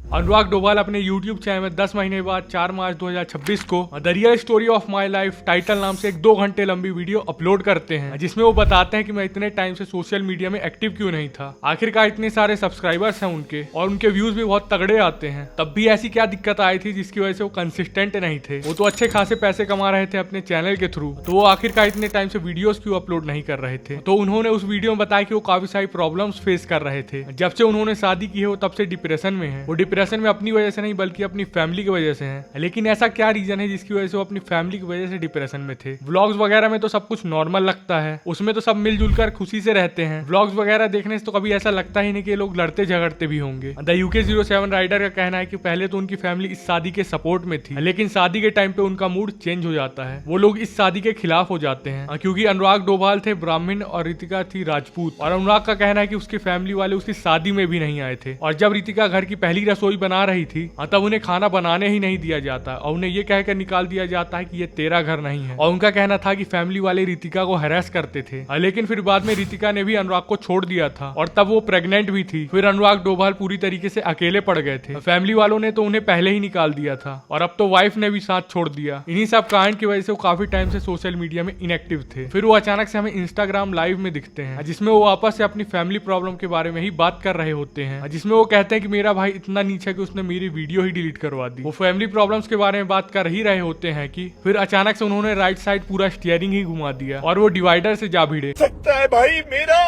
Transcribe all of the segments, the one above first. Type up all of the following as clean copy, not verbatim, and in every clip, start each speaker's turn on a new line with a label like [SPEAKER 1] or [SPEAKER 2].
[SPEAKER 1] अनुराग डोभाल अपने YouTube channel में 10 महीने बाद 4 मार्च 2026 को the real story of my life title नाम से एक 2 घंटे लंबी वीडियो अपलोड करते हैं, जिसमें वो बताते हैं कि मैं इतने टाइम से सोशल मीडिया में एक्टिव क्यों नहीं था। आखिरकार इतने सारे सब्सक्राइबर्स हैं उनके और उनके व्यूज भी बहुत तगड़े आते हैं, तब भी ऐसी क्या दिक्कत आई थी जिसकी वजह से वो कंसिस्टेंट नहीं थे। वो तो अच्छे खासे पैसे कमा रहे थे अपने चैनल के थ्रू, तो वो आखिरकार इतने टाइम से वीडियोस क्यों अपलोड नहीं कर रहे थे। तो उन्होंने उस वीडियो में बताया कि वो काफी सारी प्रॉब्लम्स फेस कर रहे थे। जब से उन्होंने शादी की है वो तब से डिप्रेशन में है। वो डिप्रेशन में अपनी वजह से नहीं बल्कि अपनी फैमिली की वजह से हैं। लेकिन ऐसा क्या रीजन है जिसकी वजह से वो अपनी फैमिली की वजह से डिप्रेशन में थे। व्लॉग्स वगैरह में तो सब कुछ नॉर्मल लगता है, उसमें तो सब मिलजुल कर खुशी से रहते हैं। व्लॉग्स वगैरह देखने से तो कभी ऐसा लगता ही नहीं कि ये लोग लड़ते झगड़ते भी होंगे। द UK07 राइडर का कहना है कि पहले तो उनकी फैमिली इस शादी के सपोर्ट में थी, लेकिन शादी के टाइम पे उनका मूड चेंज हो जाता है। वो लोग इस शादी के खिलाफ हो जाते हैं क्योंकि अनुराग डोभाल थे ब्राह्मण और रितिका थी राजपूत। और अनुराग का कहना है कि उसकी फैमिली वाले उसकी शादी में भी नहीं आए थे, और जब रितिका घर की पहली रसोई बना रही थी तब उन्हें खाना बनाने ही नहीं दिया जाता और उन्हें ये कहकर निकाल दिया जाता है कि ये तेरा घर नहीं है। और उनका कहना था कि फैमिली वाले रितिका को हैरेस करते थे, लेकिन फिर बाद में रितिका ने भी अनुराग को छोड़ दिया था और तब वो प्रेग्नेंट भी थी। फिर अनुराग डोभाल पूरी तरीके से अकेले पड़ गए थे। फैमिली वालों ने तो उन्हें पहले ही निकाल दिया था और अब तो वाइफ ने भी साथ छोड़ दिया। इन्हीं सब कारण की वजह से वो काफी टाइम से सोशल मीडिया में इनएक्टिव थे। फिर वो अचानक से हमें इंस्टाग्राम लाइव में दिखते हैं, जिसमें वो वापस से अपनी फैमिली प्रॉब्लम के बारे में ही बात कर रहे होते हैं, जिसमें वो कहते हैं कि मेरा भाई इतना नीचे कि उसने मेरी वीडियो ही डिलीट करवा दी। वो फैमिली प्रॉब्लम्स के बारे में बात कर ही रहे होते हैं कि फिर अचानक से उन्होंने राइट साइड पूरा स्टीयरिंग ही घुमा दिया और वो डिवाइडर से जा भिड़े।
[SPEAKER 2] सकता है भाई मेरा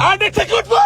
[SPEAKER 2] and it's a good one!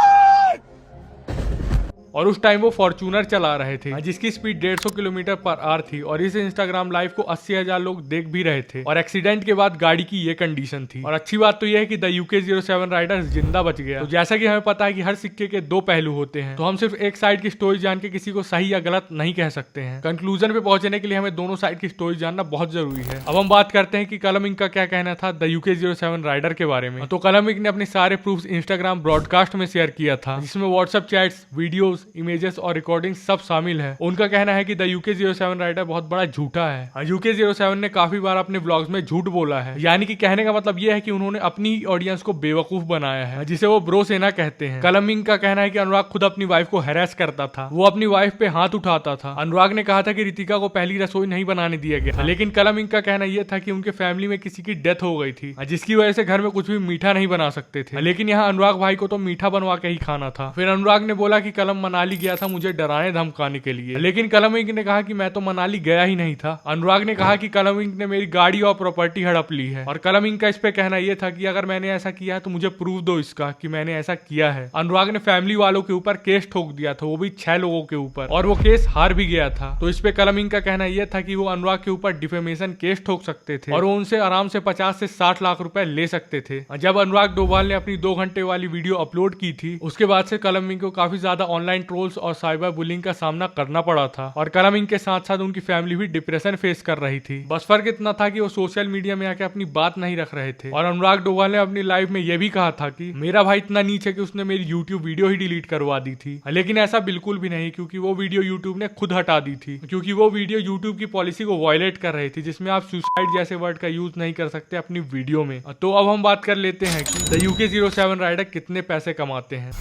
[SPEAKER 1] और उस टाइम वो फॉर्च्यूनर चला रहे थे जिसकी स्पीड 150 किलोमीटर पर आवर थी और इस इंस्टाग्राम लाइव को 80,000 लोग देख भी रहे थे। और एक्सीडेंट के बाद गाड़ी की ये कंडीशन थी। और अच्छी बात तो यह है कि द UK07 राइडर जिंदा बच गया। तो जैसा कि हमें पता है कि हर सिक्के के 2 पहलू होते हैं, तो हम सिर्फ एक साइड की स्टोरी जान के किसी को सही या गलत नहीं कह सकते हैं। कंक्लूजन पे पहुंचने के लिए हमें दोनों साइड की स्टोरी जानना बहुत जरूरी है। अब हम बात करते हैं कि कलम इंक का क्या कहना था द UK07 राइडर के बारे में। तो कलम इंक ने अपने सारे प्रूफ इंस्टाग्राम ब्रॉडकास्ट में शेयर किया था, जिसमें व्हाट्सएप चैट्स, वीडियोज, इमेजेस और रिकॉर्डिंग सब शामिल है। उनका कहना है कि द UK07 राइडर बहुत बड़ा झूठा है। UK07 ने काफी बार अपने व्लॉग्स में झूठ बोला है, यानी कि कहने का मतलब यह है कि उन्होंने अपनी ऑडियंस को बेवकूफ बनाया है, जिसे वो ब्रो सेना कहते हैं। कलम इंक का कहना है कि अनुराग खुद अपनी वाइफ को हैरेस करता था, वो अपनी वाइफ पे हाथ उठाता था। अनुराग ने कहा था कि रितिका को पहली रसोई नहीं बनाने दिया गया, लेकिन कलम इंक का कहना यह था कि उनके फैमिली में किसी की डेथ हो गई थी, जिसकी वजह से घर में कुछ भी मीठा नहीं बना सकते थे। लेकिन यहाँ अनुराग भाई को तो मीठा बनवा के ही खाना था। फिर अनुराग ने बोला कि कलम मनाली गया था मुझे डराने धमकाने के लिए, लेकिन कलम इंक ने कहा कि मैं तो मनाली गया ही नहीं था। अनुराग ने कहा कि कलम इंक ने मेरी गाड़ी और प्रॉपर्टी हड़प ली है। और कलम इंक का इस पे कहना यह था कि अगर मैंने ऐसा किया है तो मुझे प्रूफ दो इसका कि मैंने ऐसा किया है। अनुराग ने फैमिली वालों के ऊपर केस ठोक दिया था, वो भी 6 लोगों के ऊपर, और वो केस हार भी गया था। तो इस पे कलम इंक का कहना यह था कि वो अनुराग के ऊपर डिफेमेशन केस ठोक सकते थे और वो उनसे आराम से 50 से 60 लाख रुपए ले सकते थे। जब अनुराग डोभाल ने अपनी 2 घंटे वाली वीडियो अपलोड की थी, उसके बाद से कलम इंक को काफी ज्यादा ऑनलाइन ट्रोल्स और साइबर बुलिंग का सामना करना पड़ा था। और कलम इंक के साथ साथ उनकी फैमिली भी डिप्रेशन फेस कर रही थी। बस फर्क इतना था कि वो सोशल मीडिया में आके अपनी बात नहीं रख रहे थे। और अनुराग डोभाल ने अपनी लाइफ में यह भी कहा था कि मेरा भाई इतना नीचे कि उसने मेरी YouTube वीडियो ही डिलीट करवा दी थी। लेकिन ऐसा बिल्कुल भी नहीं, क्योंकि वो वीडियो YouTube ने खुद हटा दी थी, क्योंकि वो वीडियो YouTube की पॉलिसी को वायलेट कर रही थी, जिसमें आप सुसाइड जैसे वर्ड का यूज नहीं कर सकते अपनी वीडियो में। तो अब हम बात कर लेते हैं कि द UK07 राइडर कितने पैसे कमाते हैं।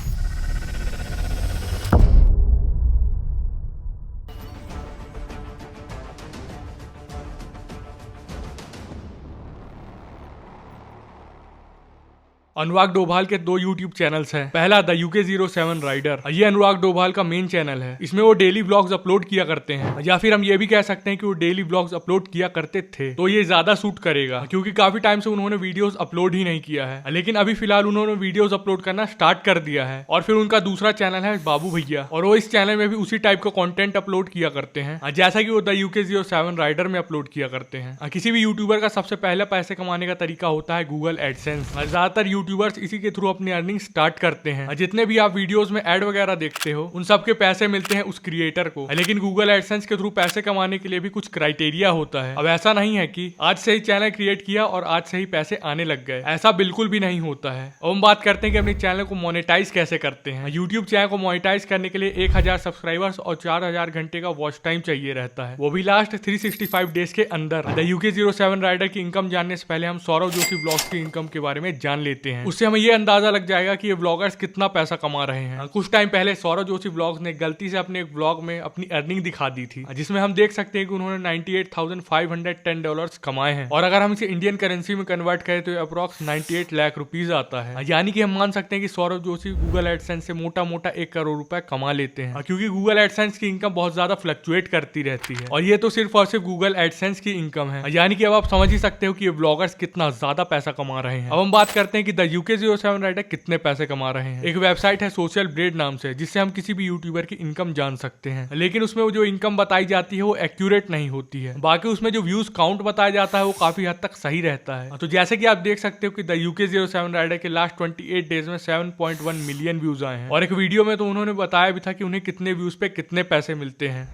[SPEAKER 1] अनुराग डोभाल के 2 YouTube चैनल्स हैं। पहला द UK07 राइडर, ये अनुराग डोभाल का मेन चैनल है। इसमें वो डेली व्लॉग्स अपलोड किया करते हैं, या फिर हम ये भी कह सकते हैं कि वो डेली व्लॉग्स अपलोड किया करते थे। तो ये ज्यादा सूट करेगा क्योंकि काफी टाइम से उन्होंने वीडियोस अपलोड ही नहीं किया है, लेकिन अभी फिलहाल उन्होंने वीडियोस अपलोड करना स्टार्ट कर दिया है। और फिर उनका दूसरा चैनल है बाबू भैया, और वो इस चैनल में भी उसी टाइप का कंटेंट अपलोड किया करते हैं जैसा कि वो द UK07 राइडर में अपलोड किया करते हैं। किसी भी यूट्यूबर का सबसे पहले पैसे कमाने का तरीका होता है गूगल एडसेंस। ज्यादातर यूट्यूबर्स इसी के थ्रू अपनी अर्निंग स्टार्ट करते हैं। जितने भी आप वीडियोस में एड वगैरह देखते हो उन सब के पैसे मिलते हैं उस क्रिएटर को। लेकिन गूगल एडसेंस के थ्रू पैसे कमाने के लिए भी कुछ क्राइटेरिया होता है। अब ऐसा नहीं है कि आज से ही चैनल क्रिएट किया और आज से ही पैसे आने लग गए, ऐसा बिल्कुल भी नहीं होता है। अब हम बात करते हैं कि अपने चैनल को मोनेटाइज कैसे करते हैं। यूट्यूब चैनल को मोनेटाइज करने के लिए 1000 सब्सक्राइबर्स और 4000 घंटे का वॉच टाइम चाहिए रहता है, वो भी लास्ट 365 डेज के अंदर। द UK07 राइडर की इनकम जानने से पहले हम सौरव जोशी व्लॉग्स की इनकम के बारे में जान लेते हैं। उससे हमें ये अंदाजा लग जाएगा कि ये व्लॉगर्स कितना पैसा कमा रहे हैं। कुछ टाइम पहले सौरव जोशी व्लॉग्स ने गलती से अपने एक व्लॉग में अपनी अर्निंग दिखा दी थी, जिसमें हम देख सकते हैं कि उन्होंने $98,510 कमाए हैं। और अगर हम इसे इंडियन करेंसी में कन्वर्ट करें तो अप्रॉक्स 98 लाख रुपीज आता है। यानी कि हम मान सकते हैं कि सौरव जोशी गूगल एडसेंस से मोटा मोटा 1 करोड़ रुपए कमा लेते हैं, क्योंकि गूगल एडसेंस की इनकम बहुत ज्यादा फ्लक्चुएट करती रहती है। और ये तो सिर्फ और सिर्फ गूगल एडसेंस की इनकम है, यानी कि अब आप समझ ही सकते हो कि ये ब्लॉगर्स कितना ज्यादा पैसा कमा रहे हैं। अब हम बात करते हैं कि द UK07 राइडर कितने पैसे कमा रहे हैं। एक वेबसाइट है सोशल ब्लेड नाम से, जिससे हम किसी भी यूट्यूबर की इनकम जान सकते हैं। लेकिन उसमें वो जो इनकम बताई जाती है वो एक्यूरेट नहीं होती है। बाकी उसमें जो व्यूज काउंट बताया जाता है वो काफी हद तक सही रहता है। तो जैसे कि आप देख सकते हो कि द UK07 राइडर के लास्ट 28 डेज में 7.1 मिलियन व्यूज आए हैं। और एक वीडियो में तो उन्होंने बताया भी था कि उन्हें कितने व्यूज पे कितने पैसे मिलते हैं।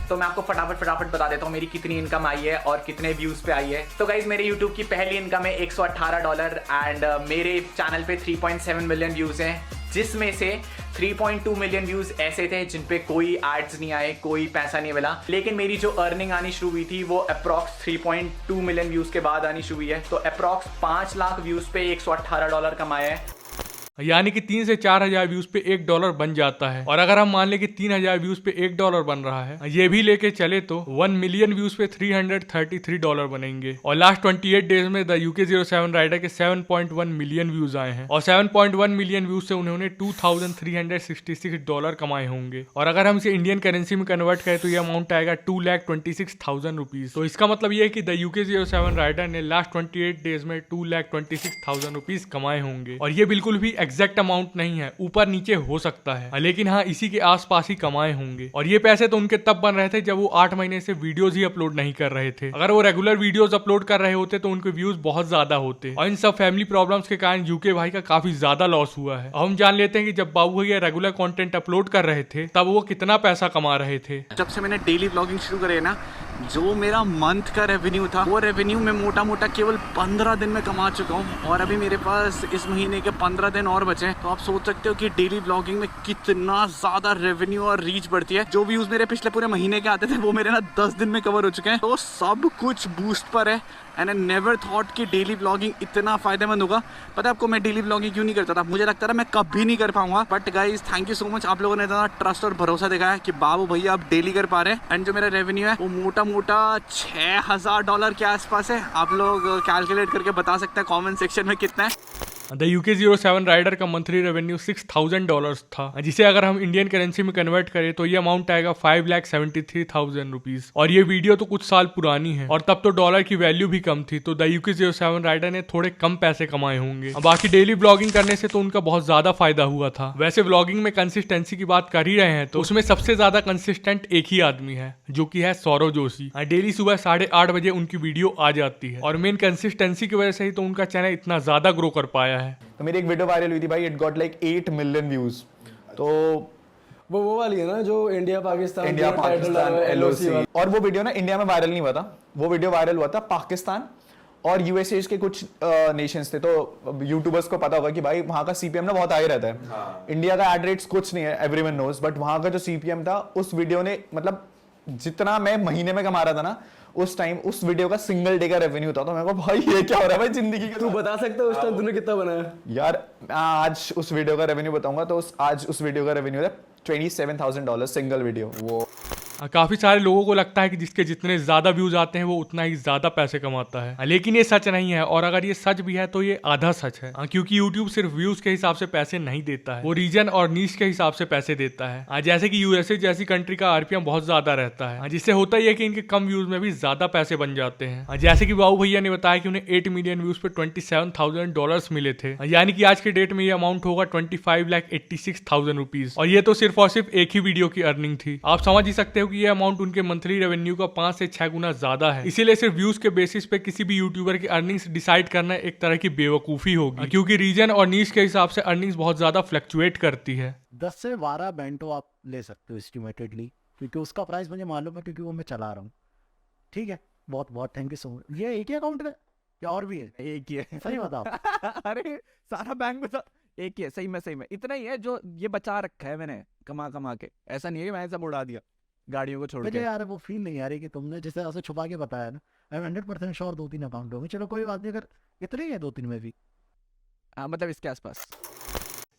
[SPEAKER 3] तो मैं आपको फटाफट बता देता हूँ मेरी कितनी इनकम आई है और कितने व्यूज पे आई है। तो गाइज मेरे यूट्यूब की पहली इनकम है $118 एंड मेरे चैनल पे 3.7 मिलियन व्यूज हैं, जिसमें से 3.2 मिलियन व्यूज ऐसे थे जिन पे कोई एड्स नहीं आए, कोई पैसा नहीं मिला। लेकिन मेरी जो अर्निंग आनी शुरू हुई थी वो अप्रॉक्स 3.2 मिलियन व्यूज के बाद आनी शुरू हुई है। तो अप्रॉक्स 5 लाख व्यूज पे $118 कमाया है,
[SPEAKER 1] यानी कि 3 से 4000 व्यूज पे $1 बन जाता है। और अगर हम मान ले कि 3000 व्यूज पे $1 बन रहा है, ये भी लेके चले तो 1 मिलियन व्यूज पे $333 बनेंगे। और लास्ट 28 डेज में द UK07 राइडर के 7.1 मिलियन व्यूज आए हैं। और 7.1 मिलियन व्यूज से उन्होंने $2366 कमाए होंगे। और अगर हम इसे इंडियन करेंसी में कन्वर्ट करें तो ये अमाउंट आएगा 2,26,000 रुपीज। तो इसका मतलब ये है कि द UK07 राइडर ने लास्ट 28 डेज में 2,26,000 रुपीज कमाए होंगे। और ये बिल्कुल भी एग्जैक्ट अमाउंट नहीं है, ऊपर नीचे हो सकता है, लेकिन हाँ इसी के आसपास ही कमाए होंगे। और ये पैसे तो उनके तब बन रहे थे जब वो 8 महीने से वीडियोस ही अपलोड नहीं कर रहे थे। अगर वो रेगुलर वीडियोस अपलोड कर रहे होते तो उनके व्यूज बहुत ज्यादा होते। और इन सब फैमिली प्रॉब्लम्स के कारण यूके भाई का काफी ज्यादा लॉस हुआ है। हम जान लेते हैं कि जब बाबू भैया रेगुलर कंटेंट अपलोड कर रहे थे तब वो कितना पैसा कमा रहे थे।
[SPEAKER 4] जब से मैंने डेली ब्लॉगिंग शुरू करे ना, जो मेरा मंथ का रेवेन्यू था वो रेवेन्यू मैं मोटा मोटा केवल 15 दिन में कमा चुका हूँ। और अभी मेरे पास इस महीने के 15 दिन और बचे हैं। तो आप सोच सकते हो कि डेली ब्लॉगिंग में कितना ज्यादा रेवेन्यू और रीच बढ़ती है। जो व्यूज मेरे पिछले पूरे महीने के आते थे वो मेरे ना 10 दिन में कवर हो चुके हैं। तो सब कुछ बूस्ट पर है एंड आई नेवर थॉट कि डेली ब्लॉगिंग इतना फायदेमंद होगा। पता है आपको मैं डेली ब्लॉगिंग क्यों नहीं करता था? मुझे लगता था मैं कभी नहीं कर पाऊंगा। But guys thank you so much, आप लोगों ने इतना ट्रस्ट और भरोसा दिखाया कि बाबू भैया आप डेली कर पा रहे हैं। एंड जो मेरा रेवेन्यू है वो मोटा मोटा $6,000 के आसपास है। आप लोग कैलकुलेट करके बता सकते हैं कमेंट सेक्शन में कितना है।
[SPEAKER 1] द UK07 राइडर का मंथली रेवेन्यू $6,000 था, जिसे अगर हम इंडियन करेंसी में कन्वर्ट करें तो ये अमाउंट आएगा 5,73,000 रुपीज। और ये वीडियो तो कुछ साल पुरानी है और तब तो डॉलर की वैल्यू भी कम थी। तो द UK07 राइडर ने थोड़े कम पैसे कमाए होंगे। बाकी डेली ब्लॉगिंग करने से तो उनका बहुत ज्यादा फायदा हुआ था। वैसे ब्लॉगिंग में कंसिस्टेंसी की बात कर ही रहे हैं तो उसमें सबसे ज्यादा कंसिस्टेंट एक ही आदमी है, जो कि है सौरव जोशी। डेली सुबह 8:30 बजे उनकी वीडियो आ जाती है और मेन कंसिस्टेंसी की वजह से ही तो उनका चैनल इतना ज्यादा ग्रो कर पाया है।
[SPEAKER 5] तो मेरी एक वीडियो वायरल हुई थी भाई, it got like 8 million views. तो
[SPEAKER 6] वो वाली है ना जो इंडिया पाकिस्तान
[SPEAKER 5] LOC, और वो वीडियो ना इंडिया में वायरल नहीं हुआ था, वो वीडियो वायरल हुआ था पाकिस्तान और यूएसए के कुछ नेशंस थे। तो यूट्यूबर्स को पता होगा कि भाई वहाँ का सीपीएम ना बहुत हाई रहता है। हाँ। इंडिया का एड रेट्स कुछ नहीं है, एवरीवन नोज, बट वहाँ का जो सीपीएम था उस वीडियो ने, मतलब जितना मैं महीने में कमा रहा था ना उस टाइम उस वीडियो का सिंगल डे का रेवेन्यू था। तो मैं को भाई ये क्या हो रहा है भाई जिंदगी का।
[SPEAKER 6] तू बता सकता है उस टाइम तूने कितना बनाया?
[SPEAKER 5] यार आज उस वीडियो का रेवेन्यू बताऊंगा तो आज उस वीडियो का रेवेन्यू है $27,000 सिंगल वीडियो। वो
[SPEAKER 1] काफी सारे लोगों को लगता है कि जिसके जितने ज्यादा व्यूज आते हैं वो उतना ही ज्यादा पैसे कमाता है, लेकिन ये सच नहीं है। और अगर ये सच भी है तो ये आधा सच है, क्योंकि यूट्यूब सिर्फ व्यूज के हिसाब से पैसे नहीं देता है, वो रीजन और नीश के हिसाब से पैसे देता है। जैसे कि यूएसए जैसी कंट्री का आरपीएम बहुत ज्यादा रहता है, जिससे होता ही है कि इनके कम व्यूज में भी ज्यादा पैसे बन जाते हैं। जैसे कि बाबू भैया ने बताया कि उन्हें 8 मिलियन व्यूज पे $27,000 मिले थे, यानी कि आज के डेट में ये अमाउंट होगा 25,86,000 रुपीज। और ये तो सिर्फ और सिर्फ एक ही वीडियो की अर्निंग थी। आप समझ ही सकते हो मतलब ये अमाउंट उनके मंथली रेवेन्यू का 5 से 6 गुना ज्यादा है। इसीलिए सिर्फ व्यूज के बेसिस पे किसी भी यूट्यूबर की अर्निंग्स डिसाइड करना एक तरह की बेवकूफी होगी, क्योंकि रीजन और नीश के हिसाब से अर्निंग्स बहुत ज्यादा फ्लक्चुएट करती है।
[SPEAKER 7] 10 से 12 बेंटो आप ले सकते हो एस्टिमेटेडली, क्योंकि उसका प्राइस मुझे मालूम है, क्योंकि वो मैं चला रहा हूँ। ठीक है, बहुत बहुत थैंक यू सो मच। ये एक ही अकाउंट है या और भी है?
[SPEAKER 8] एक ही है।
[SPEAKER 7] सही बताओ।
[SPEAKER 8] अरे सारा बैंक में तो एक ही है। सही में इतना ही है जो ये बचा रखा है मैंने कमा के। ऐसा नहीं है कि मैंने सब उड़ा दिया गाड़ियों को छोड़
[SPEAKER 7] मुझे
[SPEAKER 8] के।
[SPEAKER 7] यार वो फील नहीं आ रही कि तुमने जिस तरह से छुपा के बताया ना, आई एम 100% श्योर 2-3 अकाउंट होंगे। चलो कोई बात नहीं, अगर इतने ही है 2-3 में भी।
[SPEAKER 8] हाँ, मतलब इसके आसपास।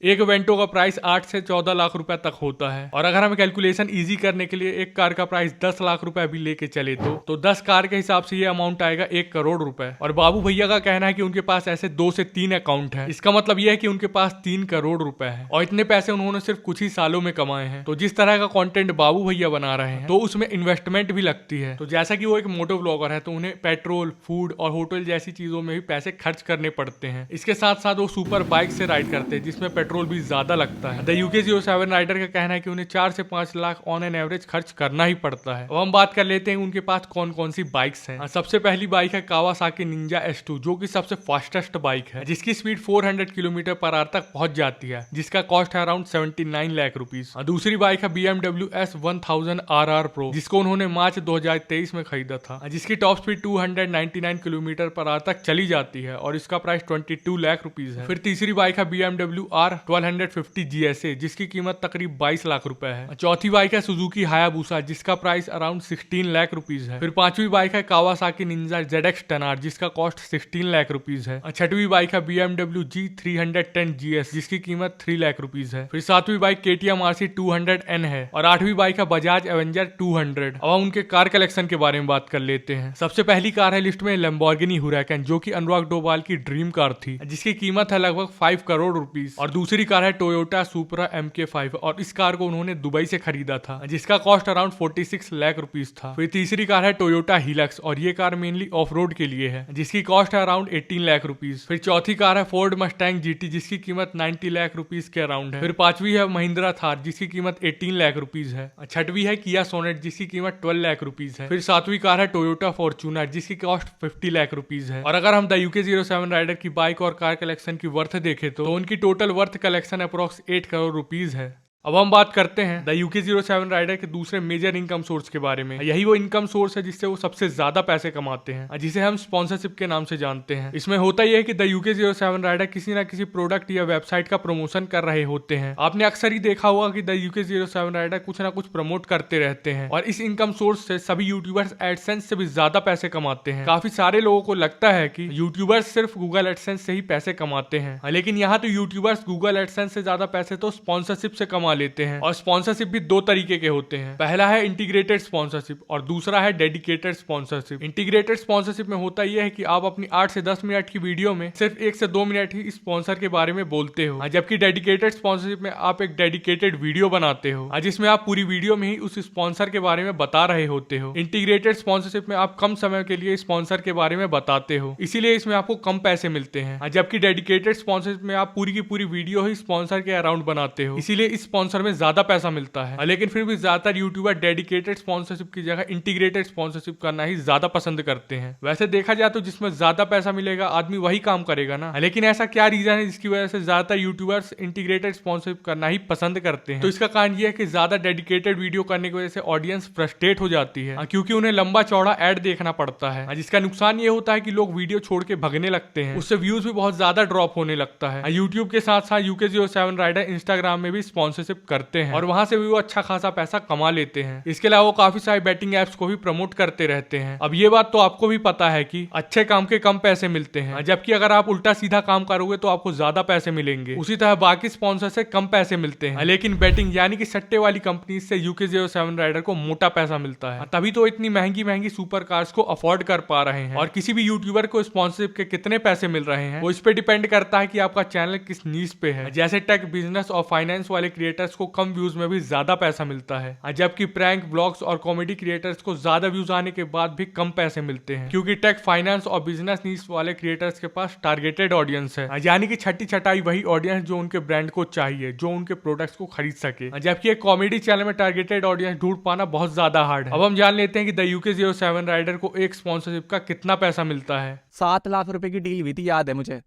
[SPEAKER 1] एक वेंटो का प्राइस 8 से 14 लाख रुपए तक होता है। और अगर हम कैलकुलेशन इजी करने के लिए एक कार का प्राइस 10 लाख रुपए भी लेके चले तो 10 कार के हिसाब से ये अमाउंट आएगा 1 करोड़ रुपए। और बाबू भैया का कहना है कि उनके पास ऐसे 2 से 3 अकाउंट है। इसका मतलब यह है कि उनके पास 3 करोड़ रुपए है, और इतने पैसे उन्होंने सिर्फ कुछ ही सालों में कमाए हैं। तो जिस तरह का कंटेंट बाबू भैया बना रहे हैं तो उसमें इन्वेस्टमेंट भी लगती है। तो जैसा कि वो एक मोटो ब्लॉगर है तो उन्हें पेट्रोल, फूड और होटल जैसी चीजों में भी पैसे खर्च करने पड़ते हैं। इसके साथ साथ वो सुपर बाइक से राइड करते हैं जिसमें पेट्रोल भी ज्यादा लगता है। द UK07 राइडर का कहना है कि उन्हें 4 से 5 लाख ऑन एन एवरेज खर्च करना ही पड़ता है। अब हम बात कर लेते हैं उनके पास कौन कौन सी बाइक्स हैं। सबसे पहली बाइक है कावासाकी निंजा S2, जो कि सबसे फास्टेस्ट बाइक है, जिसकी स्पीड 400 किलोमीटर पर आवर तक पहुंच जाती है, जिसका कॉस्ट है अराउंड 79 लाख रुपीज। दूसरी बाइक है BMW S1000 RR Pro, जिसको उन्होंने मार्च 2023 में खरीदा था, जिसकी top speed 299 kilometre per hour तक चली जाती है, और इसका प्राइस 22 लाख रुपीज है। फिर तीसरी बाइक है BMW R1250 GSA, जिसकी कीमत तकरीब 22 लाख रुपए है। चौथी बाइक है सुजुकी हायाबुसा, जिसका प्राइस अराउंड 16 लाख रुपीज है। फिर पांचवी बाइक है कावासाकी निंजा ZX 10R, जिसका कॉस्ट 16 लाख रुपीज है। छठवीं बाइक है BMW G310 GS, जिसकी कीमत 3 लाख रुपीज है। फिर सातवीं बाइक KTM RC 200N है, और आठवीं बाइक है बजाज एवेंजर 200। अब हम उनके कार कलेक्शन के बारे में बात कर लेते हैं। सबसे पहली कार है लिस्ट में लैम्बोर्गिनी हुराकन, जो कि अनुराग डोभाल की ड्रीम कार थी, जिसकी कीमत है लगभग 5 करोड़ रुपीज। और दूसरी कार है टोयोटा सुपरा MK5, और इस कार को उन्होंने दुबई से खरीदा था, जिसका कॉस्ट अराउंड 46 लाख रुपीज था। फिर तीसरी कार है टोयोटा हिलक्स, और ये कार मेनली ऑफ रोड के लिए है, जिसकी कॉस्ट है अराउंड 18 लाख रुपीज। फिर चौथी कार है फोर्ड मस्टैंग GT, जिसकी कीमत 90 लाख रुपीज के अराउंड है। फिर पांचवी है महिंद्रा थार, जिसकी कीमत 18 लाख रुपीज है। छठवीं है किया सोनेट, जिसकी कीमत 12 लाख रुपीज है। फिर सातवीं कार है टोयोटा फॉर्च्यूनर, जिसकी कॉस्ट 50 लाख रुपीज है। और अगर हम द UK07 राइडर की बाइक और कार कलेक्शन की वर्थ देखें तो उनकी total worth collection approx 8 crore rupees है। अब हम बात करते हैं द UK07 राइडर के दूसरे मेजर इनकम सोर्स के बारे में। यही वो इनकम सोर्स है जिससे वो सबसे ज्यादा पैसे कमाते हैं, जिसे हम स्पॉन्सरशिप के नाम से जानते हैं। इसमें होता यह है कि द UK07 राइडर किसी ना किसी प्रोडक्ट या वेबसाइट का प्रमोशन कर रहे होते हैं। आपने अक्सर ही देखा होगा कि द UK07 राइडर कुछ ना कुछ प्रमोट करते रहते हैं, और इस इनकम सोर्स से सभी यूट्यूबर्स एडसेंस से भी ज्यादा पैसे कमाते हैं। काफी सारे लोगों को लगता है कि यूट्यूबर्स सिर्फ गूगल एडसेंस से ही पैसे कमाते हैं, लेकिन यहाँ तो यूट्यूबर्स गूगल एडसेंस से ज्यादा पैसे तो स्पॉन्सरशिप से कमा लेते हैं। और स्पॉन्सरशिप भी 2 तरीके के होते हैं। पहला है इंटीग्रेटेड स्पॉन्सरशिप, और दूसरा है डेडिकेटेड स्पॉन्सरशिप। इंटीग्रेटेड स्पॉन्सरशिप में होता यह है कि आप अपनी 8 से 10 मिनट की वीडियो में सिर्फ 1 से 2 मिनट ही स्पॉन्सर के बारे में बोलते हो, जबकि डेडिकेटेड स्पॉन्सरशिप में आप एक डेडिकेटेड वीडियो बनाते हो, जिसमें आप पूरी वीडियो में ही उस स्पॉन्सर के बारे में बता रहे होते हो। इंटीग्रेटेड स्पॉन्सरशिप में आप कम समय के लिए स्पॉन्सर के बारे में बताते हो, इसीलिए इसमें आपको कम पैसे मिलते हैं, जबकि डेडिकेटेड स्पॉन्सरशिप में आप पूरी की पूरी वीडियो ही स्पॉन्सर के अराउंड बनाते हो, इसीलिए इस स्पॉन्सर में ज्यादा पैसा मिलता है। लेकिन फिर भी ज्यादातर यूट्यूबर डेडिकेटेड स्पॉन्सरशिप की जगह इंटीग्रेटेड स्पॉन्सरशिप करना ही ज्यादा पसंद करते हैं। वैसे देखा जाए तो जिसमें ज्यादा पैसा मिलेगा आदमी वही काम करेगा ना, लेकिन ऐसा क्या रीजन है जिसकी वजह से ज्यादातर यूट्यूबर्स इंटीग्रेटेड स्पॉन्सरशिप करना ही पसंद करते हैं? तो इसका कारण यह है कि ज्यादा डेडिकेटेड वीडियो करने की वजह से ऑडियंस फ्रस्ट्रेट हो जाती है, क्योंकि उन्हें लंबा चौड़ा एड देखना पड़ता है, जिसका नुकसान ये होता है कि लोग वीडियो छोड़ के भगने लगते हैं, उससे व्यूज भी बहुत ज्यादा ड्रॉप होने लगता है। यूट्यूब के साथ साथ UK07 राइडर इंस्टाग्राम में भी स्पॉन्सरशिप करते हैं, और वहां से भी वो अच्छा खासा पैसा कमा लेते हैं। इसके अलावा वो काफी सारे बैटिंग एप्स को भी प्रमोट करते रहते हैं। अब ये बात तो आपको भी पता है कि अच्छे काम के कम पैसे मिलते हैं, जबकि अगर आप उल्टा सीधा काम करोगे तो आपको ज्यादा पैसे मिलेंगे। उसी तरह बाकी स्पॉन्सर से कम पैसे मिलते हैं, लेकिन बैटिंग यानी कि सट्टे वाली कंपनी से UK07 राइडर को मोटा पैसा मिलता है, तभी तो इतनी महंगी महंगी सुपर कार्स को अफोर्ड कर पा रहे हैं। और किसी भी यूट्यूबर को स्पॉन्सरशिप के कितने पैसे मिल रहे हैं वो इस पे डिपेंड करता है कि आपका चैनल किस नीश पे है। जैसे टेक, बिजनेस और फाइनेंस वाले क्रिएटर क्रिएटर्स को कम व्यूज में भी ज्यादा पैसा मिलता है, जबकि प्रैंक, ब्लॉग्स और कॉमेडी क्रिएटर्स को ज्यादा व्यूज आने के बाद भी कम पैसे मिलते हैं, क्योंकि टेक, फाइनेंस और बिजनेस नीड्स वाले क्रिएटर्स के पास टारगेटेड ऑडियंस है, यानी कि छठी छटाई वही ऑडियंस जो उनके ब्रांड को चाहिए, जो उनके प्रोडक्ट्स को खरीद सके, जबकि एक कॉमेडी चैनल में टारगेटेड ऑडियंस ढूंढ पाना बहुत ज्यादा हार्ड है। अब हम जान लेते हैं कि द UK07 राइडर को एक स्पॉन्सरशिप का कितना पैसा मिलता है।
[SPEAKER 8] 7 लाख रुपए की डील हुई थी, याद है मुझे।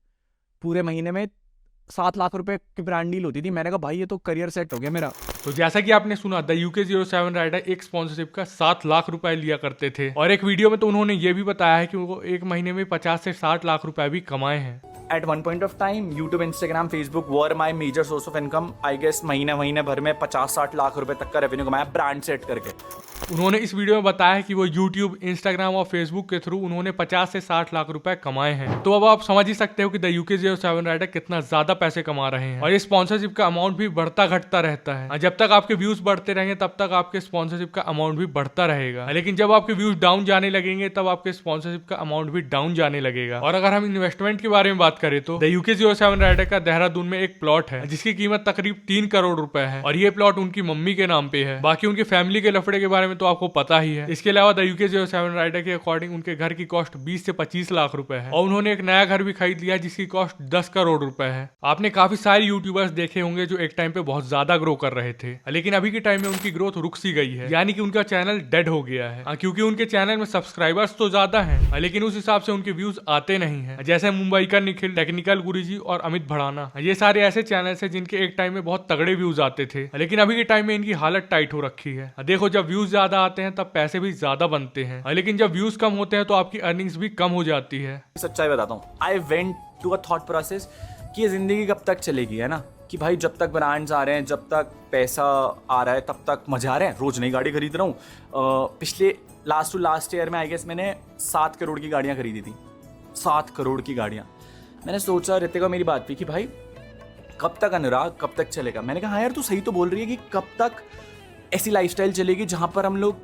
[SPEAKER 8] पूरे महीने में 7 लाख रुपए की ब्रांड डील होती थी। मैंने कहा भाई ये तो करियर सेट हो गया मेरा।
[SPEAKER 1] तो जैसा कि आपने सुना, द UK07 राइडर एक स्पॉन्सरशिप का 7 लाख रुपए लिया करते थे, और एक वीडियो में तो उन्होंने ये भी बताया है कि वो एक महीने में 50 से 60 लाख रुपए भी कमाए हैं।
[SPEAKER 5] At one point of time, YouTube, Instagram, Facebook were my major source of income. I guess महीने भर में 50-60 लाख रुपए तक का रेवेन्यू कमाया ब्रांड सेट करके।
[SPEAKER 1] उन्होंने इस वीडियो में बताया कि वो YouTube, Instagram और Facebook के थ्रू उन्होंने 50 से 60 लाख रुपए कमाए हैं। तो अब आप समझ ही सकते हो कि द UK07 राइडर कितना ज्यादा पैसे कमा रहे हैं, और ये स्पॉन्सरशिप का अमाउंट भी बढ़ता घटता रहता है। जब तक आपके व्यूज बढ़ते रहेंगे तब तक आपके स्पॉन्सरशिप का अमाउंट भी बढ़ता रहेगा, लेकिन जब आपके व्यूज डाउन जाने लगेंगे तब आपके स्पॉन्सरशिप का अमाउंट भी डाउन जाने लगेगा। और अगर हम इन्वेस्टमेंट के बारे में बात करें तो द UK07 राइडर का देहरादून में एक प्लॉट है जिसकी कीमत तकरीब 3 करोड़ रुपए है, और ये प्लॉट उनकी मम्मी के नाम पे है। बाकी उनकी फैमिली के लफड़े के बारे में तो आपको पता ही है। इसके अलावा द UK07 राइडर के अकॉर्डिंग उनके घर की कॉस्ट 20 से 25 लाख रुपए है, और उन्होंने एक नया घर भी खरीद लिया जिसकी कॉस्ट 10 करोड़ रुपए है। आपने काफी सारे यूट्यूबर्स देखे होंगे जो एक टाइम पे बहुत ज्यादा ग्रो कर रहे थे, लेकिन अभी के टाइम में उनकी ग्रोथ रुक सी गई है, यानी कि उनका चैनल डेड हो गया है, क्योंकि उनके चैनल में सब्सक्राइबर्स तो ज्यादा हैं, लेकिन उस हिसाब से उनके व्यूज आते नहीं है। जैसे मुंबई का निखिल, टेक्निकल गुरुजी और अमित भड़ाना, ये सारे ऐसे चैनल्स हैं जिनके एक टाइम में बहुत तगड़े व्यूज आते थे, लेकिन अभी के टाइम में इनकी हालत टाइट हो रखी है। देखो, जब व्यूज ज्यादा आते हैं तब पैसे भी ज्यादा बनते हैं, लेकिन जब व्यूज कम होते हैं तो आपकी अर्निंग्स भी कम हो जाती है।
[SPEAKER 5] सच्चाई बताता हूँ, I went to a thought process कि ये जिंदगी कब तक चलेगी, है ना, कि भाई जब तक ब्रांड्स आ रहे हैं, जब तक पैसा आ रहा है, तब तक मजे आ रहे हैं। रोज नई गाड़ी खरीद रहा हूँ। पिछले लास्ट ईयर में आई गेस मैंने 7 करोड़ की गाड़ियाँ खरीदी थी। 7 करोड़ की गाड़ियाँ। मैंने सोचा, रितिका मेरी बात थी कि भाई कब तक अनुराग, कब तक चलेगा। मैंने कहा हाँ यार, तू सही तो बोल रही है कि कब तक ऐसी लाइफस्टाइल चलेगी जहाँ पर हम लोग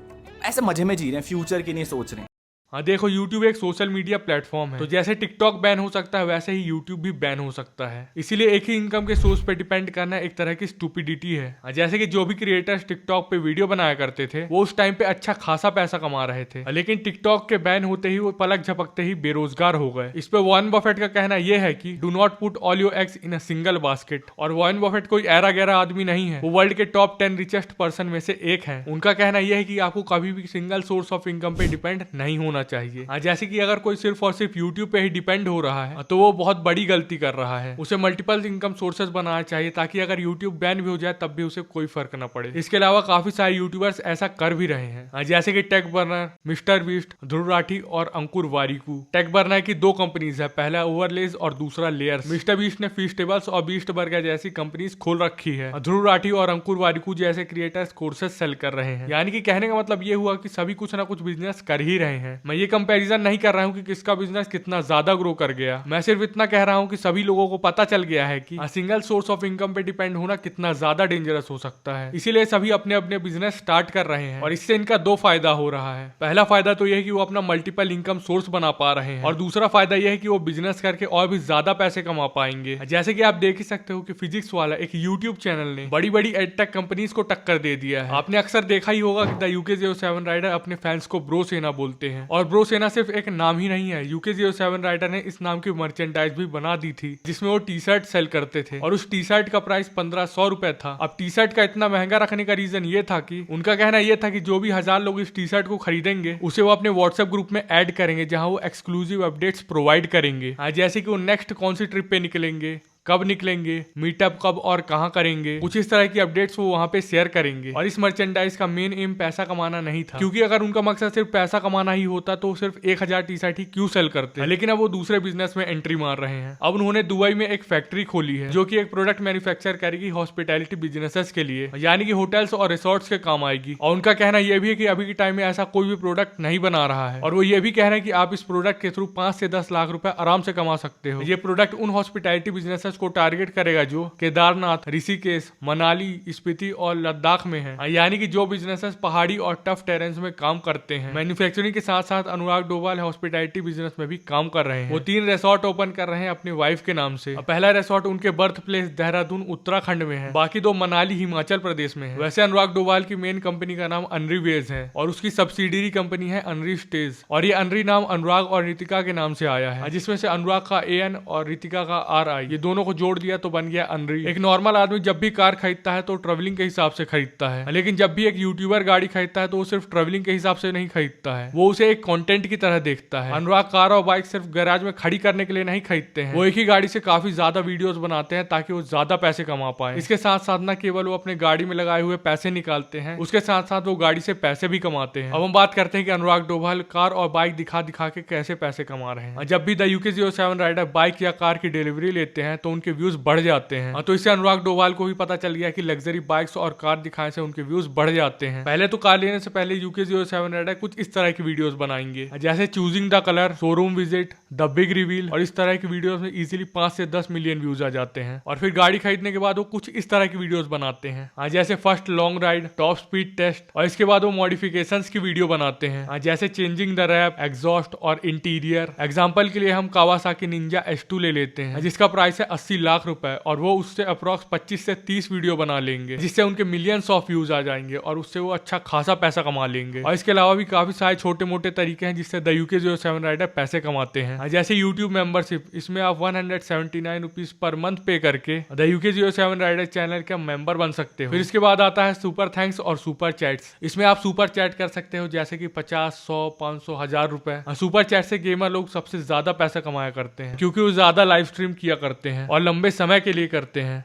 [SPEAKER 5] ऐसे मजे में जी रहे हैं, फ्यूचर की नहीं सोच रहे हैं।
[SPEAKER 1] हाँ देखो, YouTube एक सोशल मीडिया प्लेटफॉर्म है, तो जैसे टिकटॉक बैन हो सकता है वैसे ही YouTube भी बैन हो सकता है। इसीलिए एक ही इनकम के सोर्स पे डिपेंड करना एक तरह की स्टूपिडिटी है। जैसे कि जो भी क्रिएटर्स टिकटॉक पे वीडियो बनाया करते थे वो उस टाइम पे अच्छा खासा पैसा कमा रहे थे, लेकिन टिकटॉक के बैन होते ही वो पलक झपकते ही बेरोजगार हो गए। इस पे वॉरेन बफेट का कहना यह है कि do not put all your eggs in a single basket. और वॉरेन बफेट कोई ऐरा गैरा आदमी नहीं है, वो वर्ल्ड के टॉप 10 रिचेस्ट पर्सन में से एक है। उनका कहना यह है कि आपको कभी भी सिंगल सोर्स ऑफ इनकम पे डिपेंड नहीं होना चाहिए। जैसे कि अगर कोई सिर्फ और सिर्फ YouTube पे ही डिपेंड हो रहा है तो वो बहुत बड़ी गलती कर रहा है। उसे मल्टीपल इनकम सोर्सेज बनाना चाहिए, ताकि अगर YouTube बैन भी हो जाए तब भी उसे कोई फर्क न पड़े। इसके अलावा काफी सारे यूट्यूबर्स ऐसा कर भी रहे हैं, जैसे कि take burner, mister beast, Dhruv Rathee और अंकुर वारिकू। टेक बर्नर की 2 कंपनीज है, पहला ओवरलेज और दूसरा लेयर्स। मिस्टर बीस्ट ने फीस्टेबल्स और बीस्ट बर्गर जैसी कंपनीज खोल रखी है। ध्रुव राठी और अंकुर वारिकू जैसे क्रिएटर्स कोर्सेज सेल कर रहे हैं। यानी कि कहने का मतलब ये हुआ कि सभी कुछ ना कुछ बिजनेस कर ही रहे हैं। मैं ये कंपैरिजन नहीं कर रहा हूँ कि किसका बिजनेस कितना ज्यादा ग्रो कर गया, मैं सिर्फ इतना कह रहा हूँ कि सभी लोगों को पता चल गया है कि सिंगल सोर्स ऑफ इनकम पे डिपेंड होना कितना ज्यादा डेंजरस हो सकता है। इसीलिए सभी अपने अपने बिजनेस स्टार्ट कर रहे हैं, और इससे इनका 2 फायदा हो रहा है। पहला फायदा तो यह है कि वो अपना मल्टीपल इनकम सोर्स बना पा रहे हैं, और दूसरा फायदा यह है कि वो बिजनेस करके और भी ज्यादा पैसे कमा पाएंगे। जैसे कि आप देख ही सकते हो कि फिजिक्स वाला एक यूट्यूब चैनल ने बड़ी बड़ी एडटेक कंपनीज को टक्कर दे दिया है। आपने अक्सर देखा ही होगा कि द UK07 राइडर अपने फैंस को ब्रो सेना बोलते हैं, और ब्रो सेना सिर्फ एक नाम ही नहीं है। UK07 राइडर ने इस नाम की मर्चेंडाइज भी बना दी थी, जिसमें वो टी शर्ट सेल करते थे, और उस टी शर्ट का प्राइस 1500 रुपए था। अब टी शर्ट का इतना महंगा रखने का रीजन ये था कि उनका कहना ये था कि जो भी 1000 लोग इस टी शर्ट को खरीदेंगे उसे वो अपने व्हाट्सएप ग्रुप में ऐड करेंगे, जहां वो एक्सक्लूसिव अपडेट्स प्रोवाइड करेंगे। जैसे कि वो नेक्स्ट कौन सी ट्रिप पे निकलेंगे, कब निकलेंगे, मीटअप कब और कहां करेंगे, कुछ इस तरह की अपडेट्स वो वहां पे शेयर करेंगे। और इस मर्चेंडाइज का मेन एम पैसा कमाना नहीं था, क्योंकि अगर उनका मकसद सिर्फ पैसा कमाना ही होता तो सिर्फ 1000 टी शर्ट ही क्यों सेल करते। लेकिन अब वो दूसरे बिजनेस में एंट्री मार रहे हैं। अब उन्होंने दुबई में एक फैक्ट्री खोली है जो कि एक प्रोडक्ट मैन्युफैक्चर करेगी हॉस्पिटैलिटी बिजनेसेस के लिए, यानी कि होटल्स और रिसोर्ट्स के काम आएगी। और उनका कहना यह भी है कि अभी के टाइम में ऐसा कोई भी प्रोडक्ट नहीं बना रहा है, और वो ये भी कह रहे हैं कि आप इस प्रोडक्ट के थ्रू 5 से 10 लाख रुपए आराम से कमा सकते हो। ये प्रोडक्ट उन हॉस्पिटैलिटी बिजनेसेस को टारगेट करेगा जो केदारनाथ, ऋषिकेश, मनाली, स्पीति और लद्दाख में है। यानी कि जो बिजनेसेस पहाड़ी और टफ टेरेंस में काम करते हैं। मैन्युफैक्चरिंग के साथ साथ अनुराग डोभाल हॉस्पिटैलिटी बिजनेस में भी काम कर रहे हैं। वो 3 रिसोर्ट ओपन कर रहे हैं अपनी वाइफ के नाम से। पहला रिसोर्ट उनके बर्थ प्लेस देहरादून उत्तराखंड में है, बाकी 2 मनाली हिमाचल प्रदेश में है। वैसे अनुराग डोभाल की मेन कंपनी का नाम अनरीवेज है और उसकी सब्सिडियरी कंपनी है अनरी स्टेज, और ये अनरी नाम अनुराग और रितिका के नाम से आया है, जिसमें से अनुराग का AN और रितिका का RI, ये दोनों को जोड़ दिया तो बन गया अनरी। एक नॉर्मल आदमी जब भी कार खरीदता है तो ट्रेवलिंग के हिसाब से खरीदता है, लेकिन जब भी एक यूट्यूबर गाड़ी खरीदता है तो वो सिर्फ ट्रेवलिंग के हिसाब से नहीं खरीदता है, वो उसे एक कंटेंट की तरह देखता है। अनुराग कार और बाइक सिर्फ गैराज में खड़ी करने के लिए नहीं खरीदते हैं, वो एक ही गाड़ी से काफी ज्यादा वीडियोस बनाते हैं ताकि वो ज्यादा पैसे कमा पाए। इसके साथ साथ न केवल वो अपने गाड़ी में लगाए हुए पैसे निकालते हैं, उसके साथ साथ वो गाड़ी से पैसे भी कमाते हैं। अब हम बात करते हैं कि अनुराग डोभाल कार और बाइक दिखा दिखा के कैसे पैसे कमा रहे हैं। जब भी द UK07 राइडर बाइक या कार की डिलीवरी लेते हैं तो उनके व्यूज बढ़ जाते हैं। तो इससे अनुराग डोभाल को भी पता चल गया कि लग्जरी बाइक्स और कार दिखाने से उनके व्यूज बढ़ जाते हैं। पहले तो कार लेने से पहले UK07 राइडर कुछ इस तरह की वीडियोस बनाएंगे, जैसे choosing the colour, showroom visit, the big reveal, और इस तरह की वीडियोस में इजीली 5 से 10 मिलियन व्यूज आ जाते हैं। और फिर गाड़ी खरीदने के बाद वो कुछ इस तरह की वीडियोस बनाते हैं, जैसे first long ride, top speed test, और इसके बाद वो मॉडिफिकेशंस की वीडियो बनाते हैं, जैसे चेंजिंग द रैप, एग्जॉस्ट और इंटीरियर। एग्जांपल के लिए हम कावासाकी निंजा S2 ले लेते हैं, जिसका प्राइस है 80 लाख रुपए, और वो उससे अप्रॉक्स 25 से 30 वीडियो बना लेंगे, जिससे उनके मिलियंस ऑफ व्यूज आ जाएंगे और उससे वो अच्छा खासा पैसा कमा लेंगे। और इसके अलावा भी काफी सारे छोटे मोटे तरीके हैं जिससे द UK07 राइडर पैसे कमाते हैं, जैसे यूट्यूब मेंबरशिप। इसमें आप 179 रुपीज पर मंथ पे करके द UK07 राइडर चैनल का मेंबर बन सकते हो। फिर इसके बाद आता है सुपर थैंक्स और सुपर चैट्स। इसमें आप सुपर चैट कर सकते हो, जैसे कि 50, 100, 500, 1000 रुपए। सुपर चैट से गेमर लोग सबसे ज्यादा पैसा कमाया करते हैं, क्योंकि वो ज्यादा लाइव स्ट्रीम किया करते हैं और लंबे समय के लिए करते हैं।